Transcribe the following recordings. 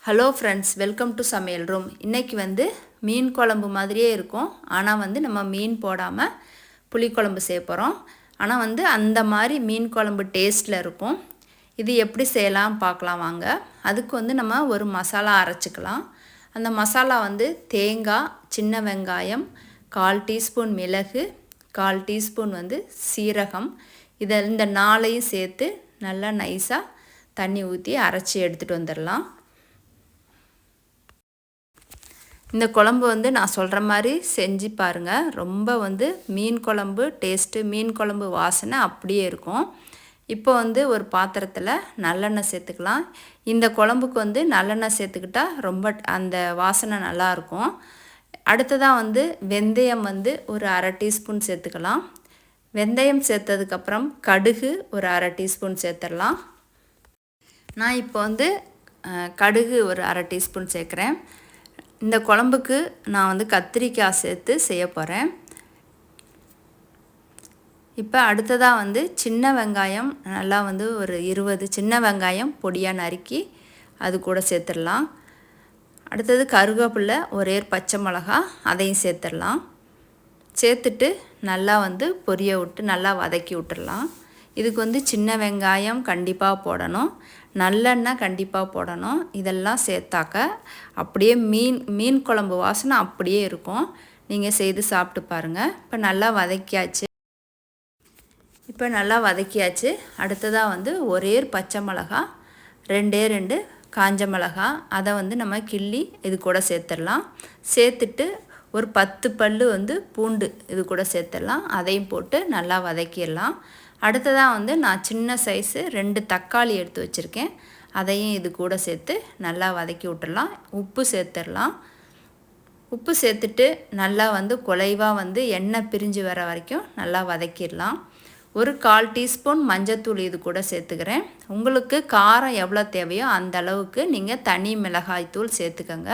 Hello friends, welcome to சமையல் room. இன்றைக்கி வந்து மீன் குழம்பு மாதிரியே இருக்கும். ஆனால் வந்து நம்ம மீன் போடாமல் புளிக்குழம்பு செய்ய போகிறோம். ஆனால் வந்து அந்த மாதிரி மீன் குழம்பு டேஸ்ட்டில் இருக்கும். இது எப்படி செய்யலாம் பார்க்கலாம் வாங்க. அதுக்கு வந்து நம்ம ஒரு மசாலா அரைச்சிக்கலாம். அந்த மசாலா வந்து தேங்காய், சின்ன வெங்காயம், 1/4 டீஸ்பூன் மிளகு, 1/4 டீஸ்பூன் வந்து சீரகம், இந்த 4ஐயும் சேர்த்து நல்லா நைஸாக தண்ணி ஊற்றி அரைச்சி எடுத்துகிட்டு வந்துடலாம். இந்த குழம்பு வந்து நான் சொல்கிற மாதிரி செஞ்சு பாருங்கள். ரொம்ப வந்து மீன் குழம்பு டேஸ்ட்டு, மீன் குழம்பு வாசனை அப்படியே இருக்கும். இப்போ வந்து ஒரு பாத்திரத்தில் நல்லெண்ணெய் சேர்த்துக்கலாம். இந்த குழம்புக்கு வந்து நல்லெண்ணெய் சேர்த்துக்கிட்டால் ரொம்ப அந்த வாசனை நல்லாயிருக்கும். அடுத்ததாக வந்து வெந்தயம் வந்து ஒரு 1/2 டீஸ்பூன் சேர்த்துக்கலாம். வெந்தயம் சேர்த்ததுக்கப்புறம் கடுகு ஒரு 1/2 டீஸ்பூன் சேர்த்துடலாம். நான் இப்போ வந்து கடுகு ஒரு 1/2 டீஸ்பூன் சேர்க்குறேன். இந்த குழம்புக்கு நான் வந்து கத்திரிக்காய் சேர்த்து செய்ய போகிறேன். இப்போ அடுத்ததாக வந்து சின்ன வெங்காயம் நல்லா வந்து ஒரு 20 சின்ன வெங்காயம் பொடியாக நறுக்கி அது கூட சேர்த்துடலாம். அடுத்தது கருவேப்பிலை, ஒரே பச்சை மிளகா, அதையும் சேர்த்துடலாம். சேர்த்துட்டு நல்லா வந்து பொரிய விட்டு நல்லா வதக்கி விட்டுடலாம். இதுக்கு வந்து சின்ன வெங்காயம் கண்டிப்பாக போடணும், நல்லெண்ணெய் கண்டிப்பாக போடணும். இதெல்லாம் சேர்த்தாக்க அப்படியே மீன் குழம்பு வாசனை அப்படியே இருக்கும். நீங்கள் செய்து சாப்பிட்டு பாருங்கள். இப்போ நல்லா வதக்கியாச்சு. அடுத்ததாக வந்து ஒரே பச்சை மிளகா, 2 காஞ்ச மிளகா, அதை வந்து நம்ம கிள்ளி இது கூட சேர்த்துடலாம். சேர்த்துட்டு ஒரு 10 பல் வந்து பூண்டு இது கூட சேர்த்துடலாம். அதையும் போட்டு நல்லா வதக்கிடலாம். அடுத்ததாக வந்து நான் சின்ன சைஸு 2 தக்காளி எடுத்து வச்சுருக்கேன். அதையும் இது கூட சேர்த்து நல்லா வதக்கி விட்டுடலாம். உப்பு சேர்த்துடலாம். உப்பு சேர்த்துட்டு நல்லா வந்து குலைவாக வந்து எண்ணெய் பிரிஞ்சு வர வரைக்கும் நல்லா வதக்கிடலாம். ஒரு 1/4 டீஸ்பூன் மஞ்சத்தூள் இது கூட சேர்த்துக்கிறேன். உங்களுக்கு காரம் எவ்வளோ தேவையோ அந்த அளவுக்கு நீங்கள் தனி மிளகாய்த்தூள் சேர்த்துக்கோங்க.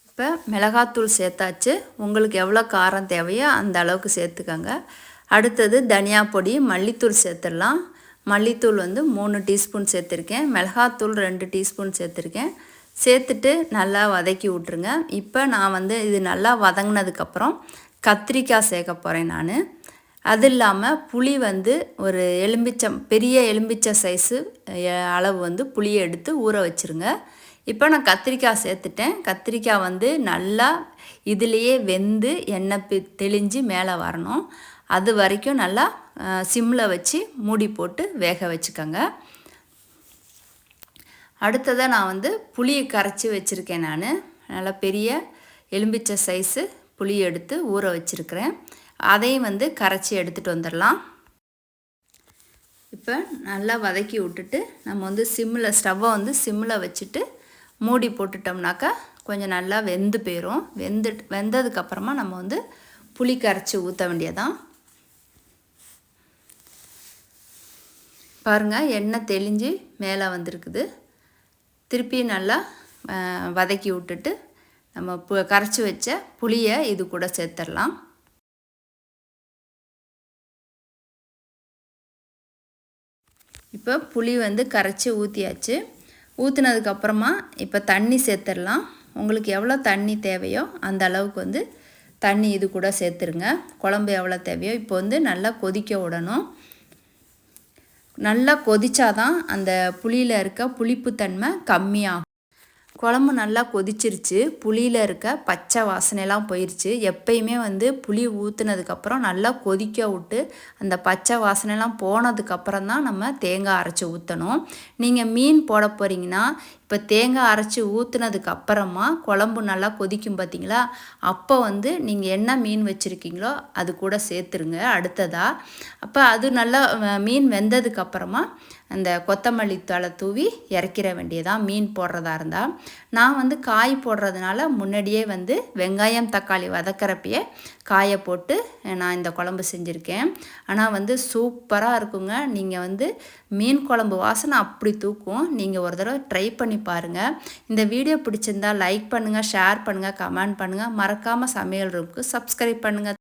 இப்போ மிளகாத்தூள் சேர்த்தாச்சு. உங்களுக்கு எவ்வளோ காரம் தேவையோ அந்த அளவுக்கு சேர்த்துக்கோங்க. அடுத்தது தனியா பொடி, மல்லித்தூள் சேர்த்துடலாம். மல்லித்தூள் வந்து 3 டீஸ்பூன் சேர்த்துருக்கேன். மிளகாத்தூள் 2 டீஸ்பூன் சேர்த்துருக்கேன். சேர்த்துட்டு நல்லா வதக்கி விட்ருங்க. இப்போ நான் வந்து இது நல்லா வதங்கினதுக்கப்புறம் கத்திரிக்காய் சேர்க்க போகிறேன் நான். அது இல்லாமல் புளி வந்து ஒரு பெரிய எலும்பிச்சை சைஸு அளவு வந்து புளியை எடுத்து ஊற வச்சுருங்க. இப்போ நான் கத்திரிக்காய் சேர்த்துட்டேன். கத்திரிக்காய் வந்து நல்லா இதுலேயே வெந்து எண்ணெய் தெளிஞ்சு மேலே வரணும். அது வரைக்கும் நல்லா சிம்மில் வச்சு மூடி போட்டு வேக வச்சுக்கோங்க. அடுத்ததாக நான் வந்து புளியை கரைச்சி வச்சுருக்கேன். நான் நல்லா பெரிய எலும்பிச்சை சைஸு புளி எடுத்து ஊற வச்சுருக்கிறேன். அதையும் வந்து கரைச்சி எடுத்துகிட்டு வந்துடலாம். இப்போ நல்லா வதக்கி விட்டுட்டு நம்ம வந்து ஸ்டவ்வை வந்து சிம்மில் வச்சுட்டு மூடி போட்டுட்டோம்னாக்கா கொஞ்சம் நல்லா வெந்து போயிடும். வெந்ததுக்கப்புறமா நம்ம வந்து புளி கரைச்சி ஊற்ற வேண்டியதான். பாருங்கள், எண்ணெய் தெளிஞ்சு மேலே வந்திருக்குது. திருப்பி நல்லா வதக்கி விட்டுட்டு நம்ம கரைச்சி வச்ச புளியை இது கூட சேர்த்துடலாம். இப்போ புளி வந்து கரைச்சி ஊற்றியாச்சு. ஊற்றினதுக்கப்புறமா இப்போ தண்ணி சேர்த்துடலாம். உங்களுக்கு எவ்வளோ தண்ணி தேவையோ அந்த அளவுக்கு வந்து தண்ணி இது கூட சேர்த்துருங்க. குழம்பு எவ்வளோ தேவையோ இப்போ வந்து நல்லா கொதிக்க விடணும். நல்லா கொதிச்சாதான் அந்த புளியில் இருக்க புளிப்புத்தன்மை கம்மியாகும். குழம்பு நல்லா கொதிச்சிருச்சு. புளியில் இருக்க பச்சை வாசனைலாம் போயிடுச்சு. எப்பயுமே வந்து புளி ஊற்றுனதுக்கப்புறம் நல்லா கொதிக்க விட்டு அந்த பச்சை வாசனைலாம் போனதுக்கப்புறம் தான் நம்ம தேங்காய் அரைச்சி ஊற்றணும். நீங்கள் மீன் போட போகிறீங்கன்னா இப்போ தேங்காய் அரைச்சி ஊற்றுனதுக்கப்புறமா குழம்பு நல்லா கொதிக்கும் பார்த்தீங்களா, அப்போ வந்து நீங்கள் என்ன மீன் வச்சுருக்கீங்களோ அது கூட சேர்த்துருங்க அடுத்ததாக. அப்போ அது நல்லா மீன் வெந்ததுக்கப்புறமா அந்த கொத்தமல்லி தழை தூவி இறக்கிற வேண்டியதான் மீன் போடுறதா இருந்தால். நான் வந்து காய் போடுறதுனால முன்னாடியே வந்து வெங்காயம் தக்காளி வதக்கிறப்பயே காயை போட்டு நான் இந்த குழம்பு செஞ்சுருக்கேன். ஆனால் வந்து சூப்பராக இருக்குங்க. நீங்கள் வந்து மீன் குழம்பு வாசனை அப்படி தூக்கும். நீங்கள் ஒரு தடவை ட்ரை பண்ணி பாருங்கள். இந்த வீடியோ பிடிச்சிருந்தால் லைக் பண்ணுங்கள், ஷேர் பண்ணுங்கள், கமெண்ட் பண்ணுங்கள். மறக்காமல் சமையல் ரூமுக்கு சப்ஸ்கிரைப் பண்ணுங்கள்.